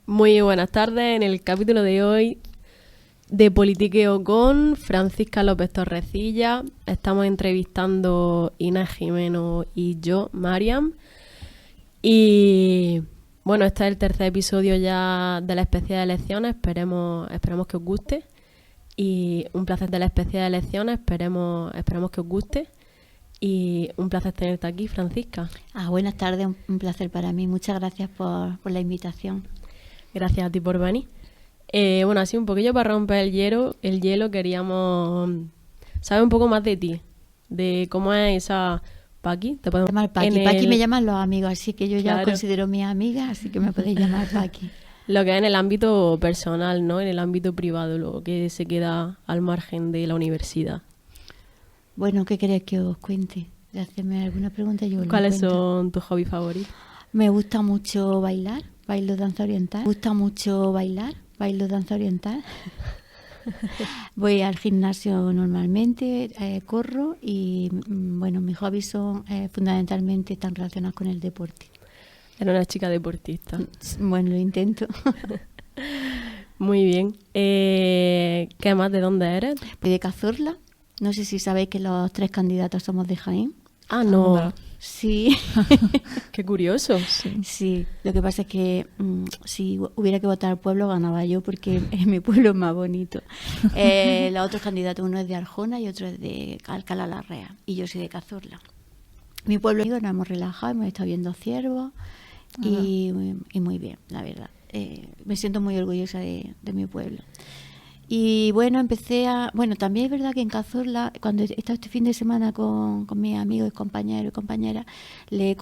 Muy buenas tardes. En el capítulo de hoy de Politiqueo con Francisca López Torrecilla estamos entrevistando Inés Jimeno y yo, Mariam. Y bueno, este es el tercer episodio ya de la especial de elecciones. Esperemos que os guste. Y un placer de la especial de elecciones. Esperemos que os guste. Y un placer tenerte aquí, Francisca. Buenas tardes, un placer para mí. Muchas gracias por la invitación. Gracias a ti por venir. Bueno, así un poquillo para romper el hielo, queríamos saber un poco más de ti, de cómo es esa Paqui. Te podemos llamar Paqui. Paqui me llaman los amigos, así que yo ya os considero mi amiga, así que me podéis llamar Paqui. Lo que es en el ámbito personal, ¿no? En el ámbito privado, lo que se queda al margen de la universidad. Bueno, ¿qué queréis que os cuente? De hacerme alguna pregunta, yo os lo ¿Cuáles cuento. son tus hobbies favoritos? Me gusta mucho bailar, bailo danza oriental. Me gusta mucho bailar, bailo danza oriental. Voy al gimnasio normalmente, corro y bueno, mis hobbies son fundamentalmente están relacionados con el deporte. Eres una chica deportista. Bueno, lo intento. Muy bien. ¿Qué más? ¿De dónde eres? De Cazorla. No sé si sabéis que los 3 candidatos somos de Jaén. Ah, no. Sí. Qué curioso. Sí, lo que pasa es que si hubiera que votar al pueblo ganaba yo porque mi pueblo es más bonito. Los otros candidatos, uno es de Arjona y otro es de Alcalá la Rea y yo soy de Cazorla. Mi pueblo, nos hemos relajado, hemos estado viendo ciervos y muy bien, la verdad. Me siento muy orgullosa de mi pueblo. Y bueno, también es verdad que en Cazorla, cuando he estado este fin de semana con mis amigos, compañeros y compañeras, la he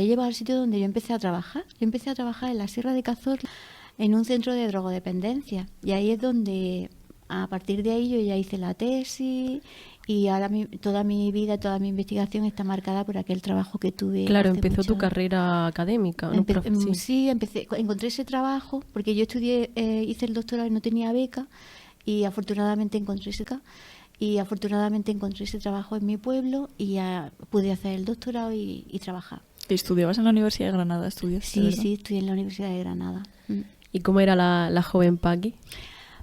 llevado al sitio donde yo empecé a trabajar. Yo empecé a trabajar en la Sierra de Cazorla, en un centro de drogodependencia. Y ahí es donde, a partir de ahí, yo ya hice la tesis y ahora toda mi vida, toda mi investigación está marcada por aquel trabajo que tuve. Claro, empezó tu carrera académica, ¿no? Sí, encontré ese trabajo porque yo estudié, hice el doctorado y no tenía beca y afortunadamente encontré ese trabajo en mi pueblo y ya pude hacer el doctorado y trabajar. ¿Y estudiabas en la Universidad de Granada? Sí, estudié en la Universidad de Granada. ¿Y cómo era la joven Paqui?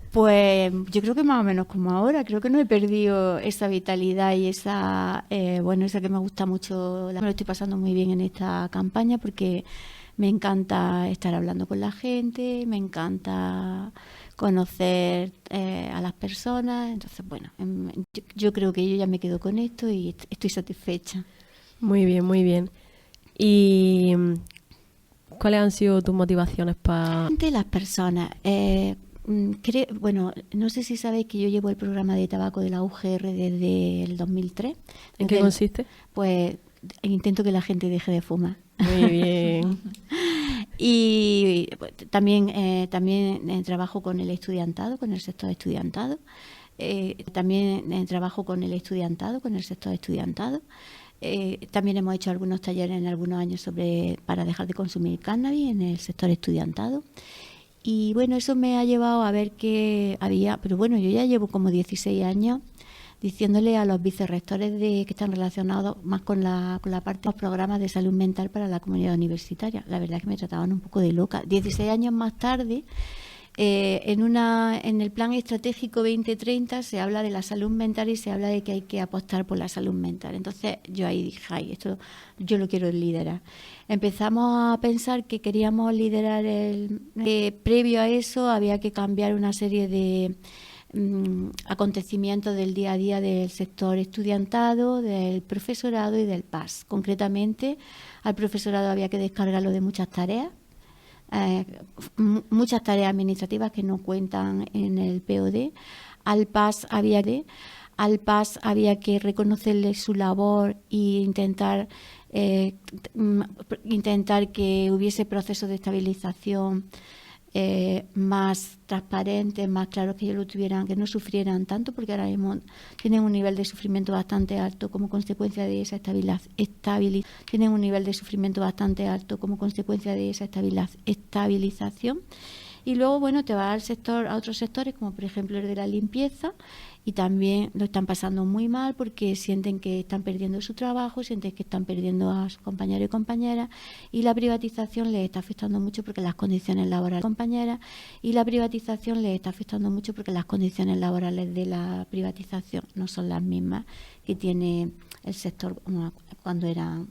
Pues yo creo que más o menos como ahora. Creo que no he perdido esa vitalidad y esa que me gusta mucho. Me lo estoy pasando muy bien en esta campaña porque me encanta estar hablando con la gente, me encanta conocer a las personas. Entonces, bueno, yo creo que yo ya me quedo con esto y estoy satisfecha. Muy bien, muy bien. ¿Y cuáles han sido tus motivaciones para...? Las personas... no sé si sabéis que yo llevo el programa de tabaco de la UGR desde el 2003. ¿En qué consiste? Pues intento que la gente deje de fumar. Muy bien. Y también trabajo con el estudiantado, con el sector estudiantado. También hemos hecho algunos talleres en algunos años para dejar de consumir cannabis en el sector estudiantado. Y bueno, eso me ha llevado a ver que había, pero bueno, yo ya llevo como 16 años diciéndole a los vicerrectores que están relacionados más con la parte de los programas de salud mental para la comunidad universitaria. La verdad es que me trataban un poco de loca. 16 años más tarde, en el plan estratégico 2030 se habla de la salud mental y se habla de que hay que apostar por la salud mental. Entonces yo ahí dije, esto yo lo quiero liderar. Empezamos a pensar que queríamos liderar previo a eso había que cambiar una serie de acontecimientos del día a día del sector estudiantado, del profesorado y del PAS. Concretamente, al profesorado había que descargarlo de muchas tareas administrativas que no cuentan en el POD. Al PAS había que reconocerle su labor e intentar que hubiese procesos de estabilización más transparentes, más claros, que ellos lo tuvieran, que no sufrieran tanto, porque ahora mismo tienen un nivel de sufrimiento bastante alto como consecuencia de esa estabilización. Y luego, bueno, te vas a otros sectores, como por ejemplo el de la limpieza, y también lo están pasando muy mal porque sienten que están perdiendo su trabajo, sienten que están perdiendo a sus compañeros y compañeras, y la privatización les está afectando mucho porque las condiciones laborales las condiciones laborales de la privatización no son las mismas que tiene el sector cuando era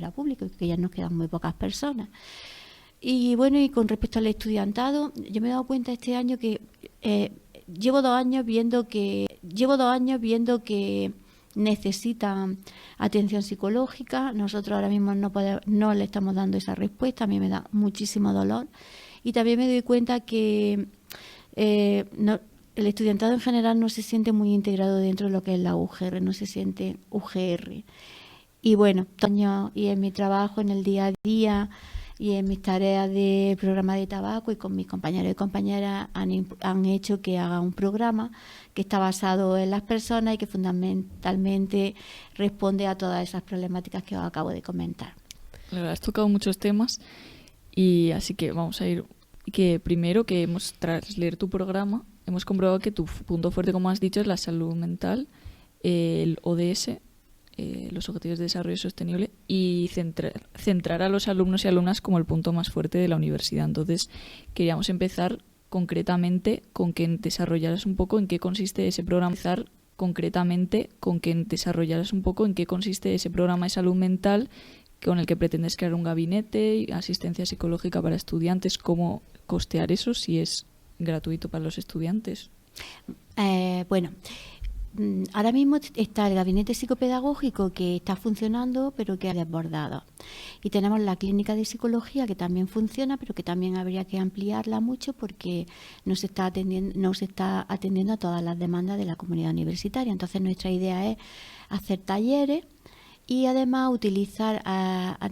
público, que ya nos quedan muy pocas personas. Y bueno, y con respecto al estudiantado, yo me he dado cuenta este año que llevo 2 años viendo que necesitan atención psicológica. Nosotros ahora mismo no le estamos dando esa respuesta. A mí me da muchísimo dolor. Y también me doy cuenta que el estudiantado en general no se siente muy integrado dentro de lo que es la UGR, no se siente UGR. Y bueno, y en mi trabajo, en el día a día y en mis tareas de programa de tabaco y con mis compañeros y compañeras han hecho que haga un programa que está basado en las personas y que fundamentalmente responde a todas esas problemáticas que os acabo de comentar. Claro, has tocado muchos temas y así que vamos a ir. Que primero que tras leer tu programa hemos comprobado que tu punto fuerte, como has dicho, es la salud mental, el ODS, los Objetivos de Desarrollo Sostenible, y centrar a los alumnos y alumnas como el punto más fuerte de la universidad. Entonces, queríamos empezar concretamente con que desarrollaras un poco en qué consiste ese programa. De salud mental con el que pretendes crear un gabinete y asistencia psicológica para estudiantes. ¿Cómo costear eso si es gratuito para los estudiantes? Bueno, ahora mismo está el gabinete psicopedagógico que está funcionando pero que ha desbordado, y tenemos la clínica de psicología que también funciona pero que también habría que ampliarla mucho porque no se está atendiendo a todas las demandas de la comunidad universitaria. Entonces nuestra idea es hacer talleres y además utilizar a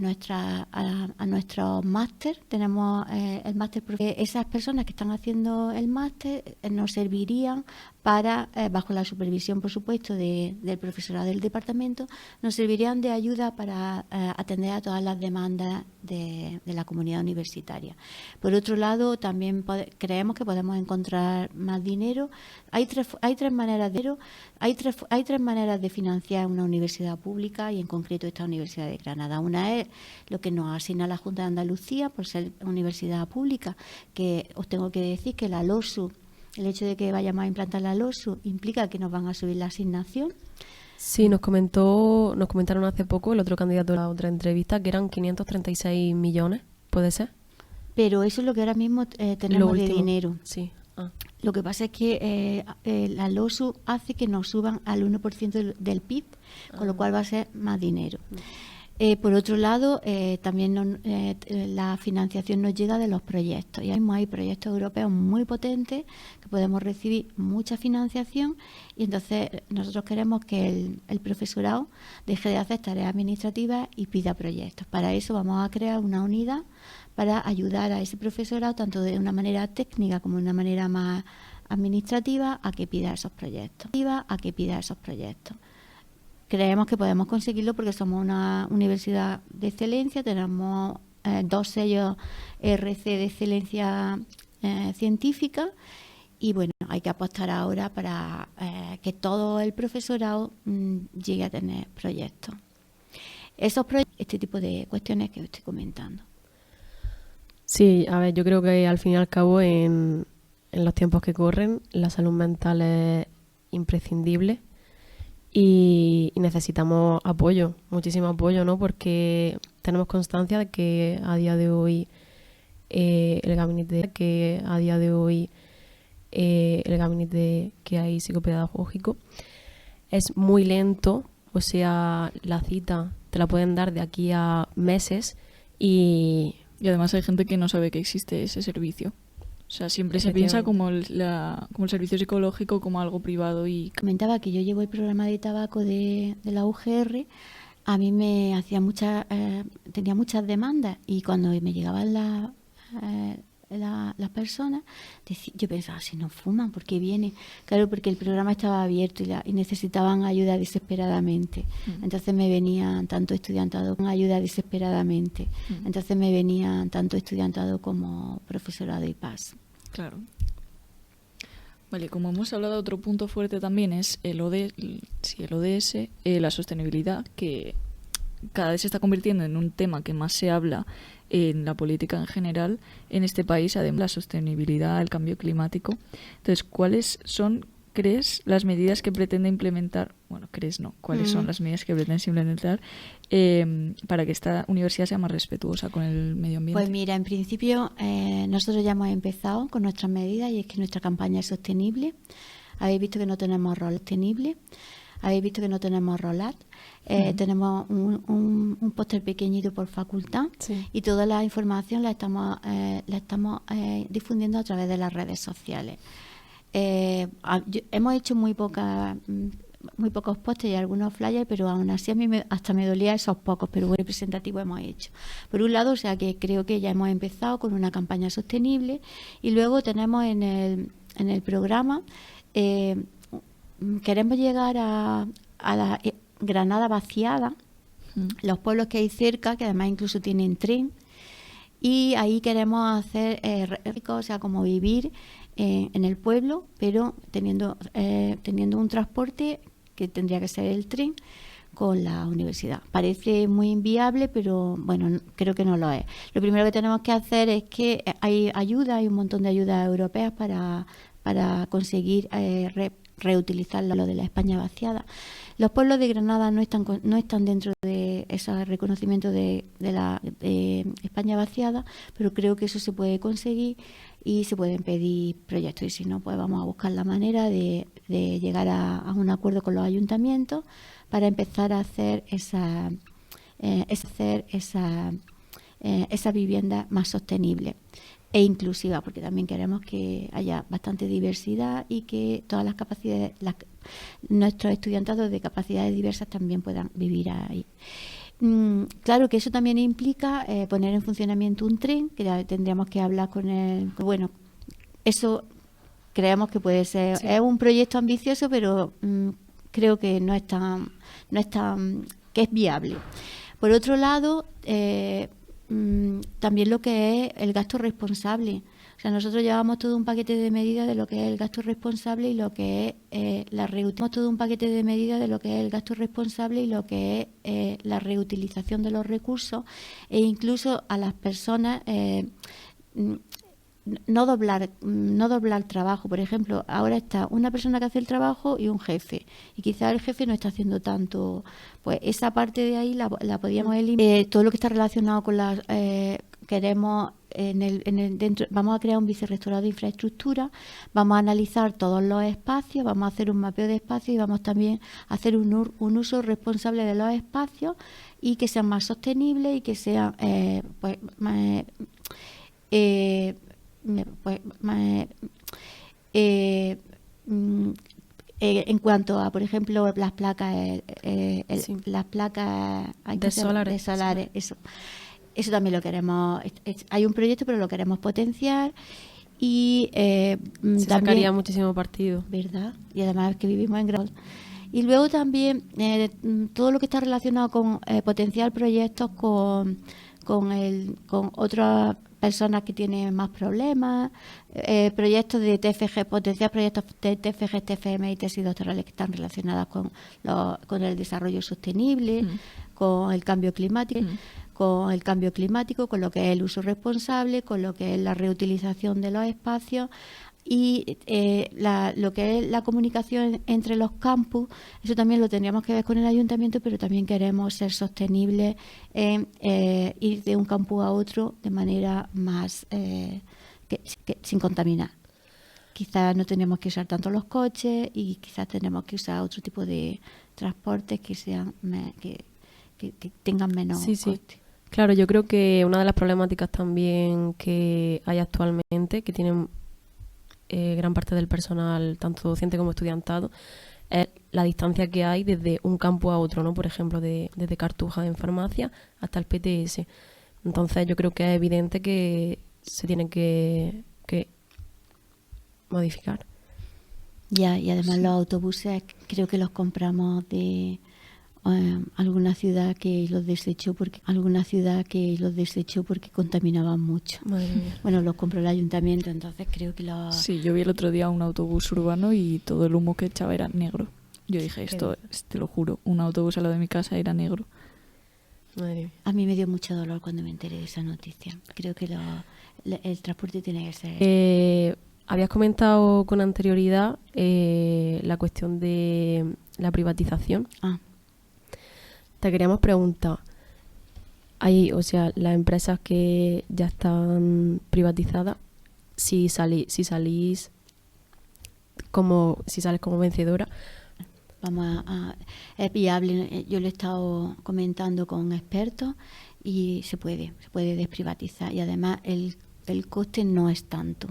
nuestros máster. Tenemos el máster. Esas personas que están haciendo el máster nos servirían para, bajo la supervisión, por supuesto, del profesorado del departamento, nos servirían de ayuda para atender a todas las demandas de la comunidad universitaria. Por otro lado, también creemos que podemos encontrar más dinero. Hay tres maneras de financiar una universidad pública, y en concreto esta Universidad de Granada. Una es lo que nos asigna la Junta de Andalucía por ser universidad pública, que os tengo que decir que la LOSU, el hecho de que vayamos a implantar la LOSU implica que nos van a subir la asignación. Sí, nos comentaron hace poco el otro candidato a la otra entrevista que eran 536 millones, ¿puede ser? Pero eso es lo que ahora mismo tenemos de dinero. Sí. Lo que pasa es que la LOSU hace que nos suban al 1% del PIB, con lo cual va a ser más dinero. Por otro lado, también la financiación nos llega de los proyectos. Y ahora mismo hay proyectos europeos muy potentes que podemos recibir mucha financiación, y entonces nosotros queremos que el profesorado deje de hacer tareas administrativas y pida proyectos. Para eso vamos a crear una unidad para ayudar a ese profesorado, tanto de una manera técnica como de una manera más administrativa, a que pida esos proyectos. Creemos que podemos conseguirlo porque somos una universidad de excelencia, tenemos 2 sellos RC de excelencia científica, y bueno, hay que apostar ahora para que todo el profesorado llegue a tener proyectos. Este tipo de cuestiones que estoy comentando. Sí, a ver, yo creo que al fin y al cabo en los tiempos que corren la salud mental es imprescindible y necesitamos apoyo, muchísimo apoyo, ¿no? Porque tenemos constancia de que a día de hoy el gabinete que hay psicopedagógico es muy lento, o sea, la cita te la pueden dar de aquí a meses y además hay gente que no sabe que existe ese servicio. O sea, siempre se piensa como el servicio psicológico como algo privado. Y comentaba que yo llevo el programa de tabaco de la UGR. A mí me hacía tenía muchas demandas, y cuando me llegaban las personas, yo pensaba, si no fuman, ¿por qué vienen? Claro, porque el programa estaba abierto y necesitaban ayuda desesperadamente. Entonces me venían tanto estudiantado como profesorado y PAS. Claro. Vale, como hemos hablado, otro punto fuerte también es el ODS, la sostenibilidad, que cada vez se está convirtiendo en un tema que más se habla en la política en general en este país, además la sostenibilidad, el cambio climático. Entonces, ¿cuáles son, crees, las medidas que pretende implementar? Bueno, crees no, ¿cuáles son las medidas que pretendes implementar para que esta universidad sea más respetuosa con el medio ambiente? Pues mira, en principio nosotros ya hemos empezado con nuestras medidas y es que nuestra campaña es sostenible. Habéis visto que no tenemos rol sostenible. Habéis visto que no tenemos rolat. Tenemos un póster pequeñito por facultad y toda la información la estamos difundiendo a través de las redes sociales. Hemos hecho muy pocos pósters y algunos flyers, pero aún así a mí hasta me dolía esos pocos, pero buen representativo hemos hecho. Por un lado, o sea que creo que ya hemos empezado con una campaña sostenible y luego tenemos en el programa queremos llegar a la Granada vaciada, los pueblos que hay cerca, que además incluso tienen tren, y ahí queremos hacer o sea, como vivir en el pueblo, pero teniendo un transporte que tendría que ser el tren con la universidad. Parece muy inviable, pero bueno, creo que no lo es. Lo primero que tenemos que hacer es que hay un montón de ayudas europeas para conseguir reutilizar lo de la España vaciada. Los pueblos de Granada no están dentro de ese reconocimiento de la España vaciada, pero creo que eso se puede conseguir y se pueden pedir proyectos, y si no, pues vamos a buscar la manera de llegar a un acuerdo con los ayuntamientos para empezar a hacer esa vivienda más sostenible e inclusiva, porque también queremos que haya bastante diversidad y que todas las capacidades, nuestros estudiantados de capacidades diversas también puedan vivir ahí. Claro que eso también implica poner en funcionamiento un tren, que ya tendríamos que hablar con él. Bueno, eso creemos que puede ser, es un proyecto ambicioso, pero creo que no es tan, que es viable. Por otro lado, también lo que es el gasto responsable. O sea, nosotros llevamos todo un paquete de medidas de lo que es el gasto responsable y lo que es la reutilización de los recursos, e incluso a las personas no doblar trabajo. Por ejemplo, ahora está una persona que hace el trabajo y un jefe, y quizás el jefe no está haciendo tanto. Pues esa parte de ahí la podíamos eliminar. Todo lo que está relacionado con las queremos dentro, vamos a crear un vicerrectorado de infraestructura, vamos a analizar todos los espacios, vamos a hacer un mapeo de espacios y vamos también a hacer un uso responsable de los espacios y que sean más sostenibles y que sean en cuanto a, por ejemplo, las placas de solares, eso también lo queremos. Hay un proyecto, pero lo queremos potenciar y se sacaría muchísimo partido, ¿verdad? Y además que vivimos en Granada. Y luego también todo lo que está relacionado con potenciar proyectos con otras personas que tienen más problemas, proyectos de TFG, potenciar proyectos de TFG, TFM y tesis doctorales que están relacionadas con el desarrollo sostenible, con el cambio climático, con lo que es el uso responsable, con lo que es la reutilización de los espacios y lo que es la comunicación entre los campus. Eso también lo tendríamos que ver con el ayuntamiento, pero también queremos ser sostenibles en ir de un campus a otro de manera más sin contaminar. Quizás no tenemos que usar tanto los coches y quizás tenemos que usar otro tipo de transportes que sean que tengan menos coste. Claro, yo creo que una de las problemáticas también que hay actualmente, que tienen gran parte del personal, tanto docente como estudiantado, es la distancia que hay desde un campus a otro, ¿no? Por ejemplo, desde Cartuja en farmacia hasta el PTS. Entonces yo creo que es evidente que se tiene que modificar. Ya, y además los autobuses creo que los compramos de alguna ciudad que los desechó porque contaminaban mucho. Madre mía. Bueno, los compró el ayuntamiento, entonces creo que los... Sí, yo vi el otro día un autobús urbano y todo el humo que echaba era negro. Yo dije, esto, te lo juro, un autobús al lado de mi casa era negro. Madre mía. A mí me dio mucho dolor cuando me enteré de esa noticia. Creo que el transporte tiene que ser... Habías comentado con anterioridad la cuestión de la privatización. Te queríamos preguntar, o sea, las empresas que ya están privatizadas, si sales como vencedora. Es viable, yo lo he estado comentando con expertos y se puede desprivatizar, y además el coste no es tanto.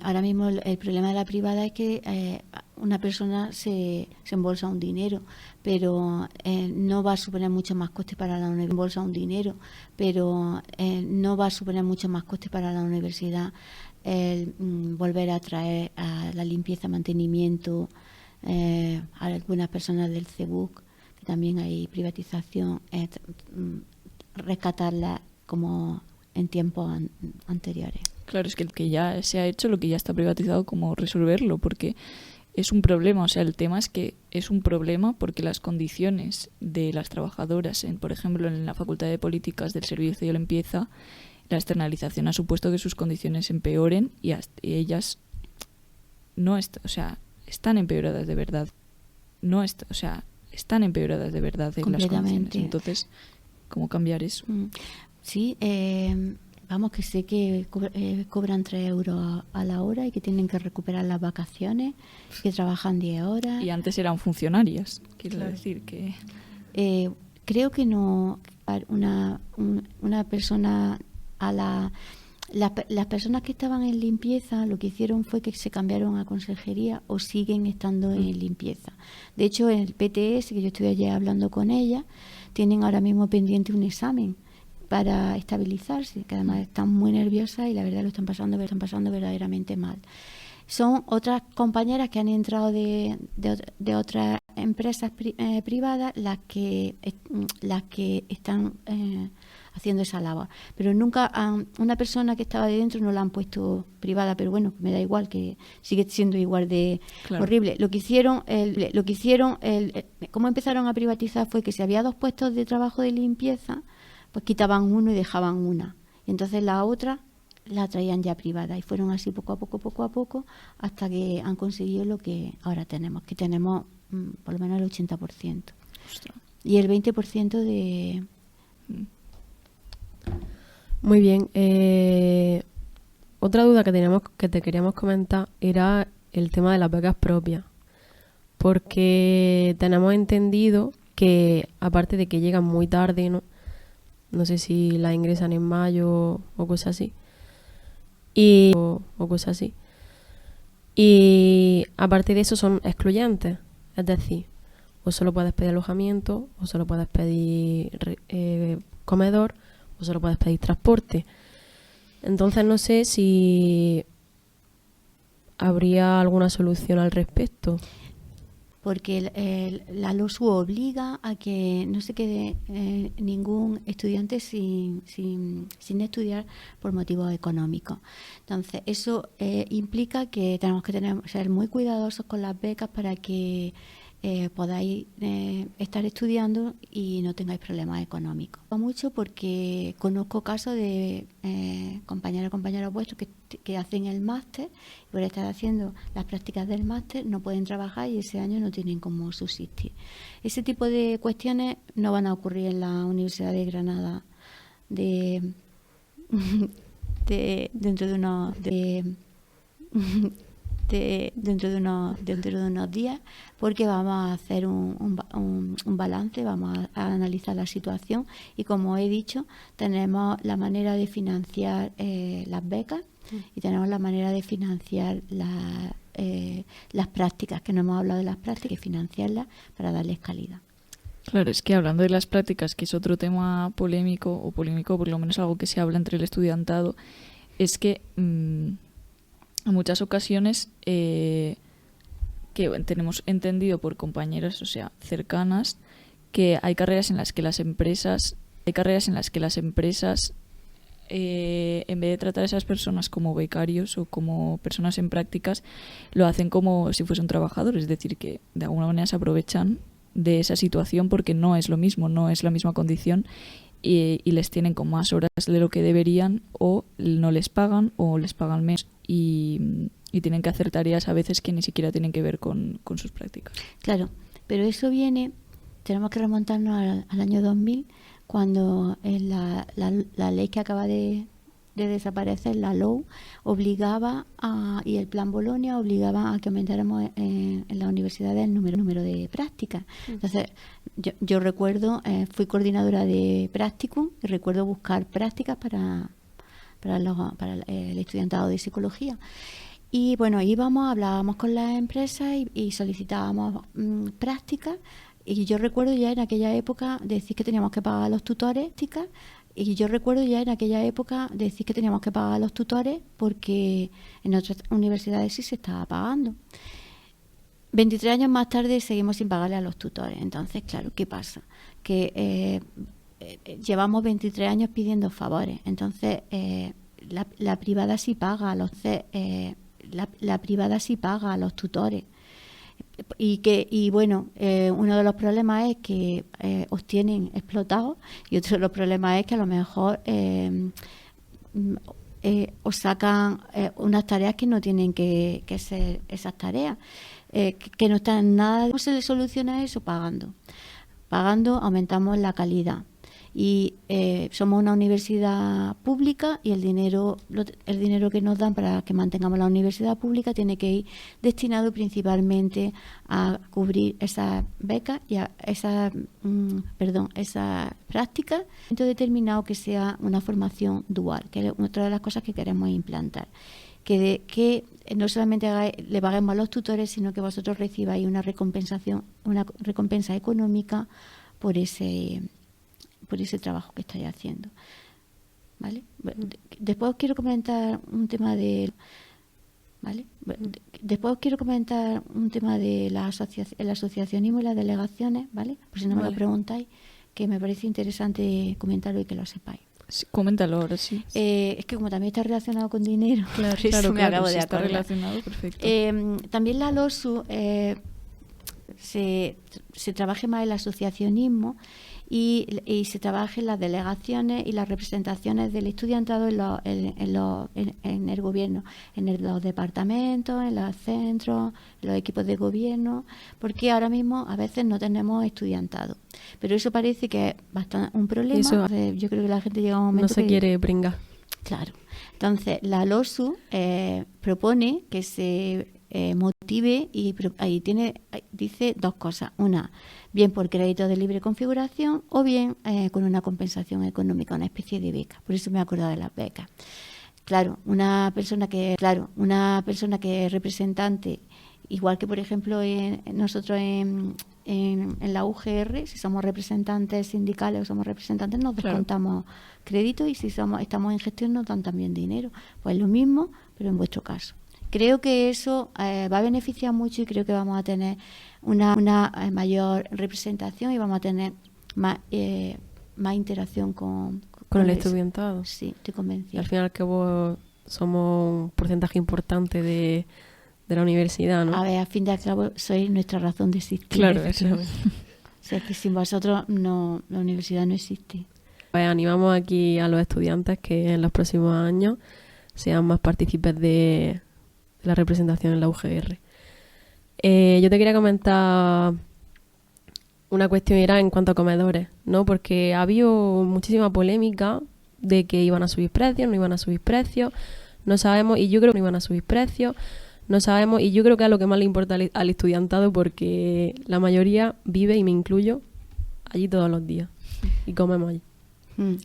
Ahora mismo el problema de la privada es que una persona se embolsa un dinero, pero no va a suponer mucho más coste para la universidad volver a traer a la limpieza, mantenimiento, a algunas personas del CEBUC, que también hay privatización, rescatarla como en tiempos anteriores. Claro, es que el que ya se ha hecho, lo que ya está privatizado, ¿cómo resolverlo? Porque es un problema, o sea, el tema es que es un problema porque las condiciones de las trabajadoras, por ejemplo, en la Facultad de Políticas del Servicio de Limpieza, la externalización ha supuesto que sus condiciones empeoren y ellas no están empeoradas de verdad. Están empeoradas de verdad en las condiciones. Entonces, ¿cómo cambiar eso? Sí, vamos, que sé que cobran 3 euros a la hora y que tienen que recuperar las vacaciones, que trabajan 10 horas. Y antes eran funcionarias, quiero decir que... Creo que no, una persona las personas que estaban en limpieza lo que hicieron fue que se cambiaron a consejería o siguen estando en limpieza. De hecho, en el PTS, que yo estuve ayer hablando con ella, tienen ahora mismo pendiente un examen para estabilizarse, que además están muy nerviosas y la verdad lo están pasando verdaderamente mal. Son otras compañeras que han entrado de otras empresas privadas las que están haciendo esa labor. Pero nunca una persona que estaba de dentro no la han puesto privada, pero bueno, me da igual, que sigue siendo igual de horrible. Cómo empezaron a privatizar fue que si había 2 puestos de trabajo de limpieza, pues quitaban uno y dejaban una. Y entonces la otra la traían ya privada y fueron así poco a poco hasta que han conseguido lo que ahora tenemos, que tenemos por lo menos el 80%. Ostras. Y el 20% de... Muy bien. Otra duda que te queríamos comentar era el tema de las becas propias, porque tenemos entendido que aparte de que llegan muy tarde, no sé si las ingresan en mayo o cosas así, y aparte de eso son excluyentes, es decir, o solo puedes pedir alojamiento, o solo puedes pedir comedor, o solo puedes pedir transporte. Entonces no sé si habría alguna solución al respecto. Porque la LOSU obliga a que no se quede ningún estudiante sin estudiar por motivos económicos. Entonces, eso implica que tenemos que ser muy cuidadosos con las becas para que podáis estar estudiando y no tengáis problemas económicos. Mucho porque conozco casos de compañeros vuestros que hacen el máster y por estar haciendo las prácticas del máster no pueden trabajar y ese año no tienen cómo subsistir. Ese tipo de cuestiones no van a ocurrir en la Universidad de Granada dentro de unos días, porque vamos a hacer un balance, vamos a analizar la situación y, como he dicho, tenemos la manera de financiar las becas y tenemos la manera de financiar las prácticas, que no hemos hablado de las prácticas, y financiarlas para darles calidad. Claro, es que hablando de las prácticas, que es otro tema polémico, por lo menos algo que se habla entre el estudiantado, es que en muchas ocasiones que tenemos entendido por compañeras, o sea, cercanas, que hay carreras en las que las empresas en vez de tratar a esas personas como becarios o como personas en prácticas, lo hacen como si fuesen trabajadores, es decir, que de alguna manera se aprovechan de esa situación porque no es lo mismo, no es la misma condición y les tienen con más horas de lo que deberían o no les pagan o les pagan menos y tienen que hacer tareas a veces que ni siquiera tienen que ver con sus prácticas. Claro, pero eso viene, tenemos que remontarnos al año 2000, cuando la ley que acaba de desaparecer, la LOU, obligaba y el Plan Bolonia obligaba a que aumentáramos en las universidades el número de prácticas. Entonces, yo recuerdo, fui coordinadora de Practicum y recuerdo buscar prácticas para el estudiantado de psicología. Y bueno, hablábamos con las empresas y solicitábamos prácticas. Y yo recuerdo ya en aquella época decir que teníamos que pagar a los tutores, porque en otras universidades sí se estaba pagando. 23 años más tarde seguimos sin pagarle a los tutores. Entonces, claro, ¿qué pasa? Que llevamos 23 años pidiendo favores. Entonces, la privada sí paga la privada sí paga a los tutores. Y bueno, uno de los problemas es que os tienen explotados y otro de los problemas es que a lo mejor os sacan unas tareas que no tienen que ser esas tareas, que no están nada. ¿Cómo se le soluciona eso? Pagando aumentamos la calidad. Y somos una universidad pública y el dinero que nos dan para que mantengamos la universidad pública tiene que ir destinado principalmente a cubrir esas becas y a esas prácticas, en un momento determinado que sea una formación dual, que es otra de las cosas que queremos implantar. Que no solamente le paguemos a los tutores, sino que vosotros recibáis una recompensa económica por ese trabajo que estáis haciendo, ¿vale? Después os quiero comentar un tema del asociacionismo y las delegaciones, ¿vale? Por si no me lo preguntáis, que me parece interesante comentarlo y que lo sepáis. Sí, coméntalo ahora, sí. Es que como también está relacionado con dinero, claro, me acabo de está acordar. relacionado, perfecto. También la LOSU se trabaja más el asociacionismo y se trabaja en las delegaciones y las representaciones del estudiantado en el gobierno, los departamentos, en los centros, en los equipos de gobierno, porque ahora mismo a veces no tenemos estudiantado. Pero eso parece que es bastante un problema. Yo creo que la gente llega a un momento no se quiere pringar. Claro. Entonces, la LOSU propone que se motive y dice dos cosas. Una, bien por crédito de libre configuración o bien con una compensación económica, una especie de beca. Por eso me he acordado de las becas. Claro, una persona que es representante, igual que por ejemplo nosotros en la UGR, si somos representantes sindicales o somos representantes, nos descontamos crédito y si estamos en gestión nos dan también dinero. Pues lo mismo, pero en vuestro caso. Creo que eso va a beneficiar mucho y creo que vamos a tener una mayor representación y vamos a tener más interacción con el estudiantado. Sí, estoy convencida. Al fin y al cabo somos un porcentaje importante de la universidad, ¿no? A ver, al fin y al cabo sois nuestra razón de existir. Claro, eso. O sea, que sin vosotros la universidad no existe. Pues animamos aquí a los estudiantes que en los próximos años sean más partícipes de la representación en la UGR. Yo te quería comentar una cuestión, era en cuanto a comedores, ¿no? Porque ha habido muchísima polémica de que iban a subir precios, no iban a subir precios, no sabemos, y yo creo que no iban a subir precios, no sabemos, y yo creo que es lo que más le importa al estudiantado, porque la mayoría vive, y me incluyo, allí todos los días, y comemos allí.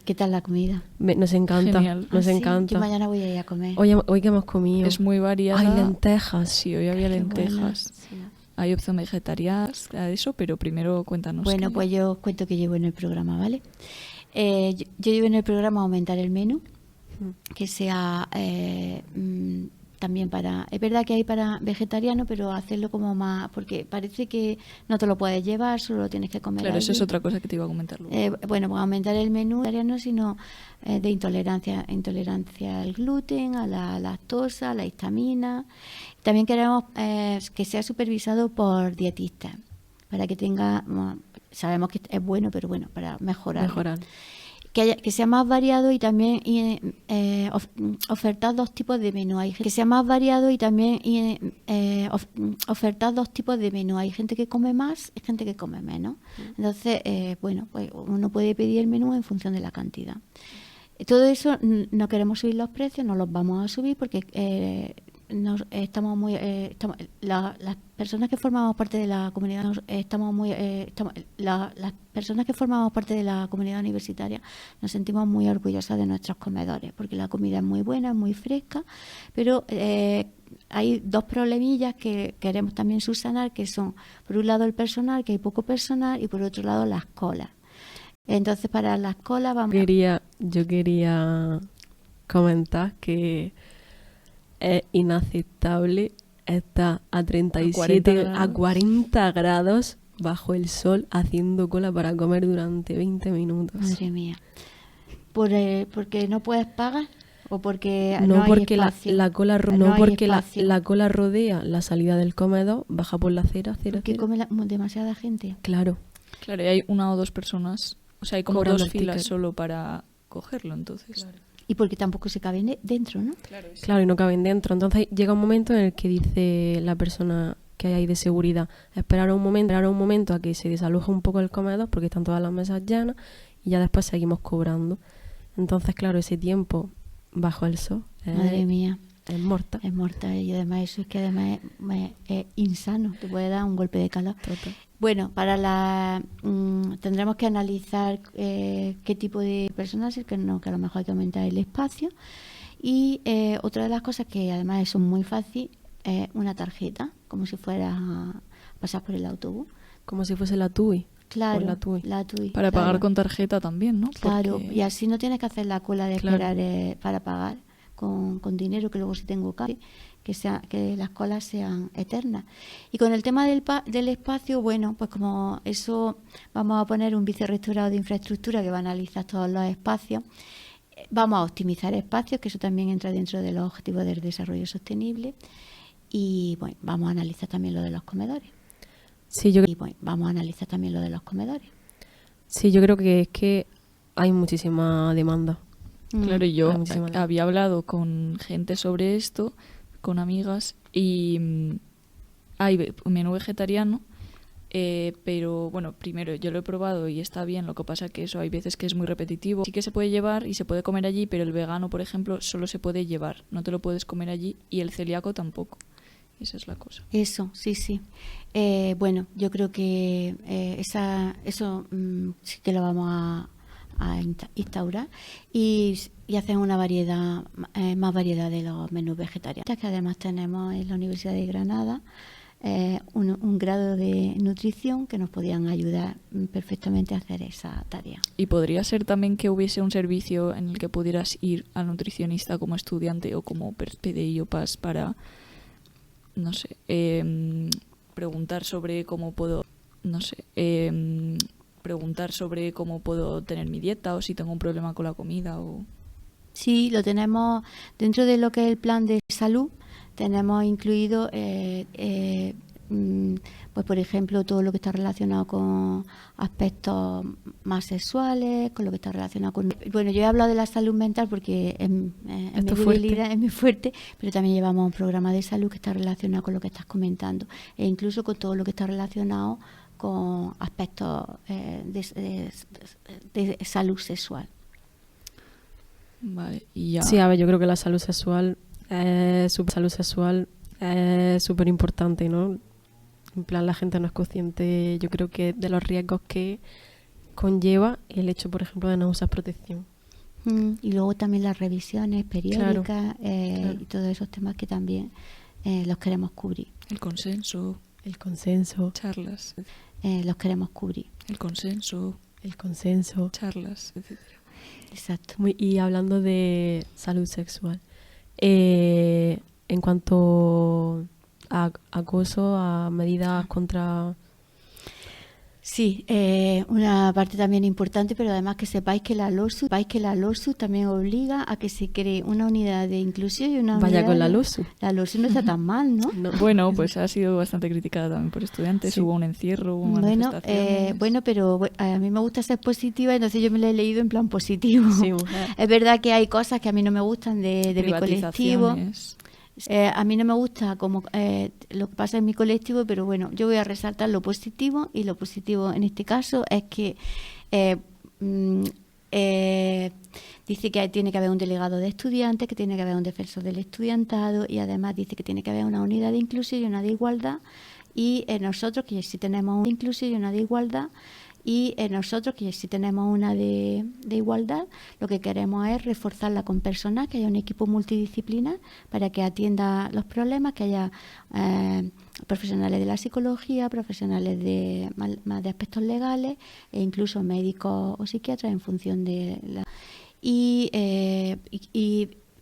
¿Qué tal la comida? Nos encanta. Genial. Nos encanta. Yo mañana voy a ir a comer. Hoy que hemos comido. Es muy variada. Hay lentejas. Sí, hoy había lentejas. Buenas. Sí. Hay opción vegetariana a eso, pero primero cuéntanos. Bueno, pues yo os cuento que llevo en el programa, ¿vale? Yo llevo en el programa aumentar el menú, que sea también para... Es verdad que hay para vegetariano, pero hacerlo como más... Porque parece que no te lo puedes llevar, solo lo tienes que comer Claro, eso allí. es otra cosa que te iba a comentar luego. Bueno, pues aumentar el menú vegetariano, sino de intolerancia al gluten, a la lactosa, a la histamina. También queremos que sea supervisado por dietistas, para que tenga... Bueno, sabemos que es bueno, pero bueno, para mejorar. Que sea más variado y también ofertar 2 tipos de menú. Que sea más variado y también ofertar 2 tipos de menú. Hay gente que come más y gente que come menos. Entonces, bueno, pues uno puede pedir el menú en función de la cantidad. Todo eso no queremos subir los precios, no los vamos a subir porque estamos muy las personas que formamos parte de la comunidad las personas que formamos parte de la comunidad universitaria nos sentimos muy orgullosas de nuestros comedores porque la comida es muy buena, es muy fresca, pero hay 2 problemillas que queremos también subsanar, que son por un lado el personal, que hay poco personal, y por otro lado las colas. Entonces, para las colas vamos... Yo quería comentar que es inaceptable estar a 37, a 40 grados bajo el sol haciendo cola para comer durante 20 minutos. Madre mía. ¿Porque no puedes pagar? ¿O porque no hay porque espacio? la cola No hay porque espacio. la cola rodea la salida del comedor, baja por la acera, Porque come demasiada gente. Claro. Claro, y hay 1 o 2 personas, o sea, hay como Cobrando 2 el filas ticket. solo para cogerlo, entonces. Claro. Y porque tampoco se caben dentro, ¿no? Claro, y no caben dentro. Entonces llega un momento en el que dice la persona que hay ahí de seguridad, esperar un momento a que se desaloje un poco el comedor porque están todas las mesas llenas y ya después seguimos cobrando. Entonces, claro, ese tiempo bajo el sol Madre mía. es mortal. Es mortal. Y además eso es que además es insano. Te puede dar un golpe de calor. Total. Bueno, tendremos que analizar qué tipo de personas, que a lo mejor hay que aumentar el espacio. Y otra de las cosas que además es muy fácil es una tarjeta, como si fuera a pasar por el autobús. Como si fuese la TUI. Claro, la TUI. Para pagar con tarjeta también, ¿no? Claro, Porque... y así no tienes que hacer la cola de Claro. esperar para pagar con dinero, que luego si tengo que las colas sean eternas. Y con el tema del espacio, bueno, pues como eso vamos a poner un vicerrectorado de infraestructura que va a analizar todos los espacios. Vamos a optimizar espacios, que eso también entra dentro de los objetivos del desarrollo sostenible. Y bueno, vamos a analizar también lo de los comedores. Sí, yo creo que es que hay muchísima demanda. Claro, y yo Hay muchísima demanda. había hablado con gente sobre esto, con amigas, y hay menú vegetariano, pero bueno, primero yo lo he probado y está bien, lo que pasa que eso hay veces que es muy repetitivo. Sí que se puede llevar y se puede comer allí, pero el vegano, por ejemplo, solo se puede llevar, no te lo puedes comer allí, y el celíaco tampoco. Esa es la cosa. Eso, sí. Bueno, yo creo que eso sí que lo vamos a instaurar y hacer una variedad, más variedad de los menús vegetarianos. Que además tenemos en la Universidad de Granada un grado de nutrición que nos podían ayudar perfectamente a hacer esa tarea. Y podría ser también que hubiese un servicio en el que pudieras ir al nutricionista como estudiante o como PDI o PAS para, no sé, preguntar sobre cómo puedo, preguntar sobre cómo puedo tener mi dieta o si tengo un problema con la comida o... Sí, lo tenemos dentro de lo que es el plan de salud. Tenemos incluido, pues por ejemplo, todo lo que está relacionado con aspectos más sexuales, con lo que está relacionado con... Bueno, yo he hablado de la salud mental porque es mi debilidad, es muy fuerte, pero también llevamos un programa de salud que está relacionado con lo que estás comentando e incluso con todo lo que está relacionado con aspectos de salud sexual. Vale, y ya... Sí, a ver, yo creo que la salud sexual es súper importante, ¿no? En plan, la gente no es consciente, yo creo que de los riesgos que conlleva el hecho, por ejemplo, de no usar protección. Y luego también las revisiones periódicas, claro. y todos esos temas que también los queremos cubrir. El consenso, charlas, los queremos cubrir. el consenso, charlas, etcétera. Exacto. Y hablando de salud sexual, en cuanto a acoso, a medidas contra... Sí, una parte también importante, pero además que sepáis que la LOSU también obliga a que se cree una unidad de inclusión y una Vaya unidad con la de... LOSU. La LOSU no está tan mal, ¿no? No. Bueno, pues ha sido bastante criticada también por estudiantes. Sí. Hubo un encierro, hubo Bueno, manifestaciones. pero a mí me gusta ser positiva, entonces yo me la he leído en plan positivo. Sí, mujer. Es verdad que hay cosas que a mí no me gustan de mi colectivo. Privatizaciones. A mí no me gusta como lo que pasa en mi colectivo, pero bueno, yo voy a resaltar lo positivo, y lo positivo en este caso es que dice que tiene que haber un delegado de estudiantes, que tiene que haber un defensor del estudiantado, y además dice que tiene que haber una unidad de inclusión y una de igualdad, y nosotros que sí tenemos una de inclusión y una de igualdad, y nosotros que sí tenemos una de igualdad, lo que queremos es reforzarla con personal, que haya un equipo multidisciplinar para que atienda los problemas, que haya profesionales de la psicología, profesionales más de aspectos legales, e incluso médicos o psiquiatras en función de la... Y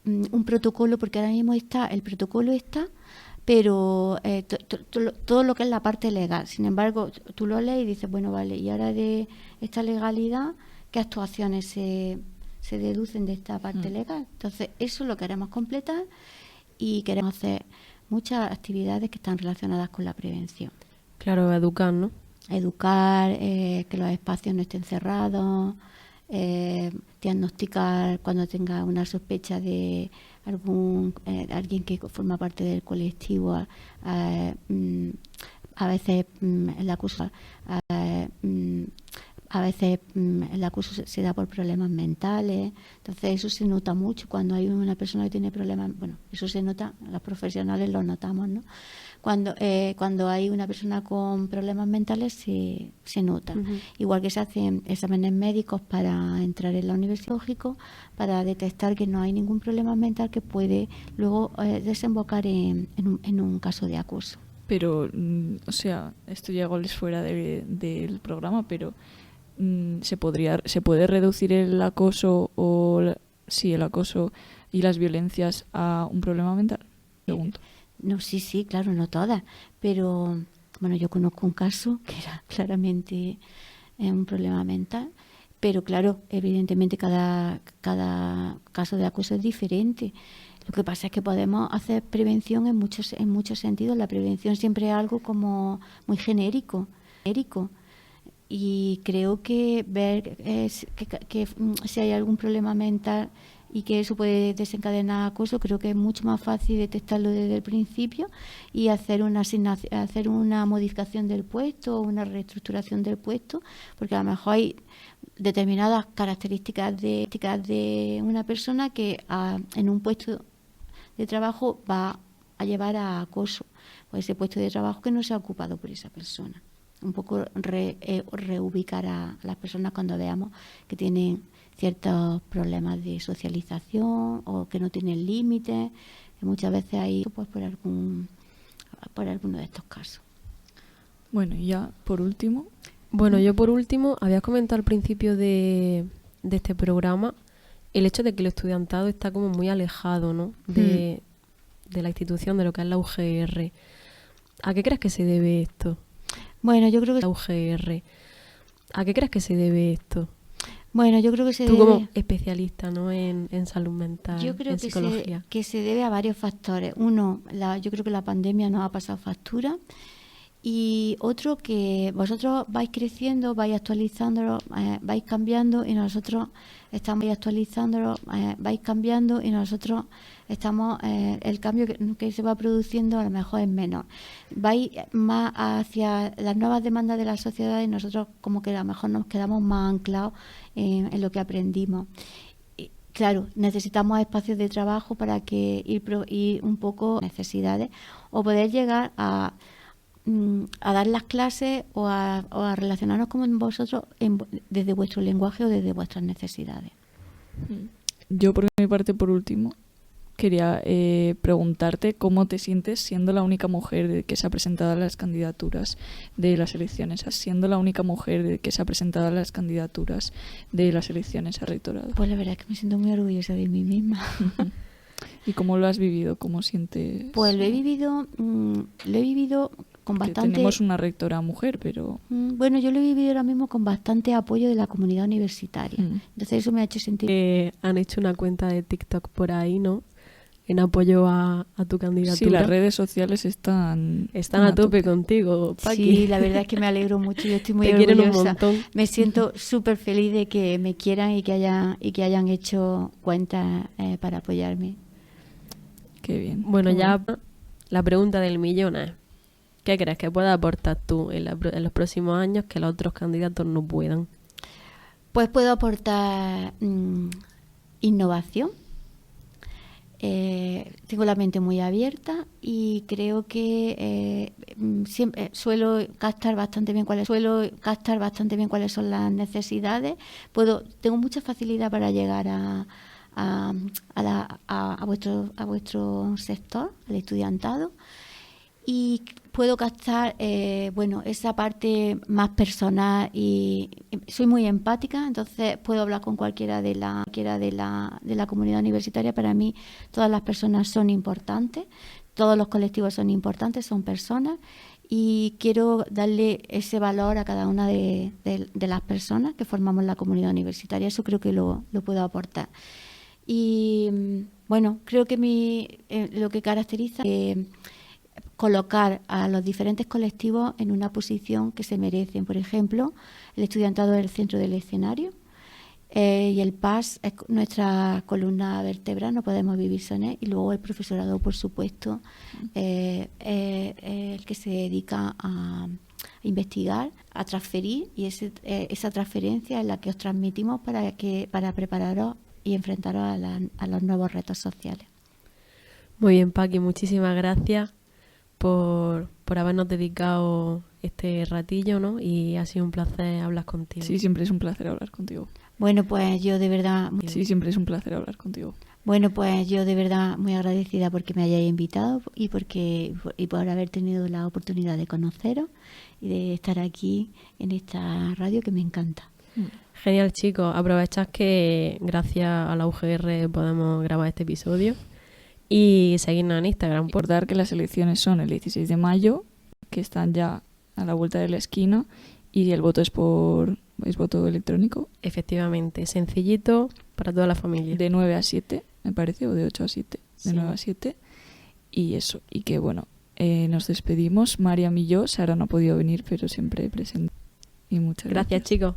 un protocolo, porque ahora mismo el protocolo está, pero todo lo que es la parte legal. Sin embargo, tú lo lees y dices, bueno, vale, y ahora de esta legalidad, ¿qué actuaciones se deducen de esta parte legal? Entonces, eso lo queremos completar, y queremos hacer muchas actividades que están relacionadas con la prevención. Claro, educar, ¿no? Educar, que los espacios no estén cerrados, diagnosticar cuando tenga una sospecha de alguien que forma parte del colectivo. A veces el acoso el acoso se da por problemas mentales, entonces eso se nota mucho cuando hay una persona que tiene problemas. Bueno, eso se nota, los profesionales lo notamos, ¿no? Cuando hay una persona con problemas mentales se nota. Uh-huh. Igual que se hacen exámenes médicos para entrar en la universidad, lógico, para detectar que no hay ningún problema mental que puede luego desembocar en un caso de acoso. Pero, o sea, esto ya igual es fuera del programa, pero se puede reducir el acoso el acoso y las violencias a un problema mental, pregunto. No, sí, claro, no todas, pero bueno, yo conozco un caso que era claramente un problema mental, pero claro, evidentemente cada caso de acoso es diferente. Lo que pasa es que podemos hacer prevención en muchos sentidos. La prevención siempre es algo como muy genérico. Y creo que ver que si hay algún problema mental y que eso puede desencadenar acoso, creo que es mucho más fácil detectarlo desde el principio y hacer una modificación del puesto o una reestructuración del puesto, porque a lo mejor hay determinadas características de una persona que en un puesto de trabajo va a llevar a acoso, o ese puesto de trabajo que no se ha ocupado por esa persona. Un poco reubicar a las personas cuando veamos que tienen ciertos problemas de socialización o que no tienen límites, que muchas veces hay pues por alguno de estos casos. Bueno, y ya por último. Bueno, yo por último, habías comentado al principio de este programa el hecho de que el estudiantado está como muy alejado, ¿no? de la institución, de lo que es la UGR. ¿A qué crees que se debe esto? Bueno, yo creo que... La UGR. ¿A qué crees que se debe esto? Bueno, yo creo que se Tú debe... como especialista, ¿no? en salud mental, yo creo en psicología. que se debe a varios factores. Uno, yo creo que la pandemia nos ha pasado factura. Y otro, que vosotros vais creciendo, vais actualizándolo, vais cambiando, y nosotros estamos actualizándolo, vais cambiando, y nosotros estamos, el cambio que se va produciendo a lo mejor es menor. Vais más hacia las nuevas demandas de la sociedad, y nosotros como que a lo mejor nos quedamos más anclados en lo que aprendimos. Y, claro, necesitamos espacios de trabajo para que ir un poco necesidades, o poder llegar a dar las clases o a relacionarnos con vosotros desde vuestro lenguaje o desde vuestras necesidades. Yo, por mi parte, por último, quería preguntarte cómo te sientes siendo la única mujer que se ha presentado a las candidaturas de las elecciones, siendo la única mujer que se ha presentado a las candidaturas de las elecciones a rectorado. Pues la verdad es que me siento muy orgullosa de mí misma. ¿Y cómo lo has vivido? ¿Cómo sientes? Pues lo he vivido con Que bastante... tenemos una rectora mujer, pero... Bueno, yo lo he vivido ahora mismo con bastante apoyo de la comunidad universitaria. Entonces eso me ha hecho sentir... Han hecho una cuenta de TikTok por ahí, ¿no? En apoyo a tu candidatura. Sí, las redes sociales están a tope contigo, Paqui. Sí, la verdad es que me alegro mucho. Yo estoy muy Te orgullosa. quieren un montón. Me siento súper feliz de que me quieran y que hayan hecho cuentas para apoyarme. Qué bien. Bueno, ya la pregunta del millón es: ¿qué crees que puedas aportar tú en los próximos años que los otros candidatos no puedan? Pues puedo aportar innovación. Tengo la mente muy abierta y creo que siempre suelo captar bastante bien cuáles son las necesidades. Tengo mucha facilidad para llegar a vuestro sector, al estudiantado, y puedo captar esa parte más personal, y soy muy empática, entonces puedo hablar con cualquiera de la comunidad universitaria. Para mí todas las personas son importantes, todos los colectivos son importantes, son personas, y quiero darle ese valor a cada una de las personas que formamos la comunidad universitaria. Eso creo que lo puedo aportar. Y bueno, creo que lo que caracteriza es colocar a los diferentes colectivos en una posición que se merecen. Por ejemplo, el estudiantado es el centro del escenario, y el PAS es nuestra columna vertebral, no podemos vivir sin él. Y luego el profesorado, por supuesto, el que se dedica a investigar, a transferir, y esa transferencia es la que os transmitimos para prepararos y enfrentaros a los nuevos retos sociales. Muy bien, Paqui, muchísimas gracias por habernos dedicado este ratillo, ¿no? Y ha sido un placer hablar contigo. Sí, siempre es un placer hablar contigo. Bueno, pues yo de verdad... Sí, siempre es un placer hablar contigo. Bueno, pues yo de verdad muy agradecida porque me hayáis invitado y por haber tenido la oportunidad de conoceros y de estar aquí en esta radio que me encanta. Genial, chicos. Aprovechad que gracias a la UGR podemos grabar este episodio y seguirnos en Instagram. Recordar que las elecciones son el 16 de mayo, que están ya a la vuelta de la esquina, y el voto es voto electrónico. Efectivamente, sencillito para toda la familia. De 9 a 7, me parece, o de 8 a 7. De Sí. 9 a 7. Y eso, y que bueno, nos despedimos. Mariam y yo, Sara no ha podido venir, pero siempre presente. Y muchas gracias. Gracias, chicos.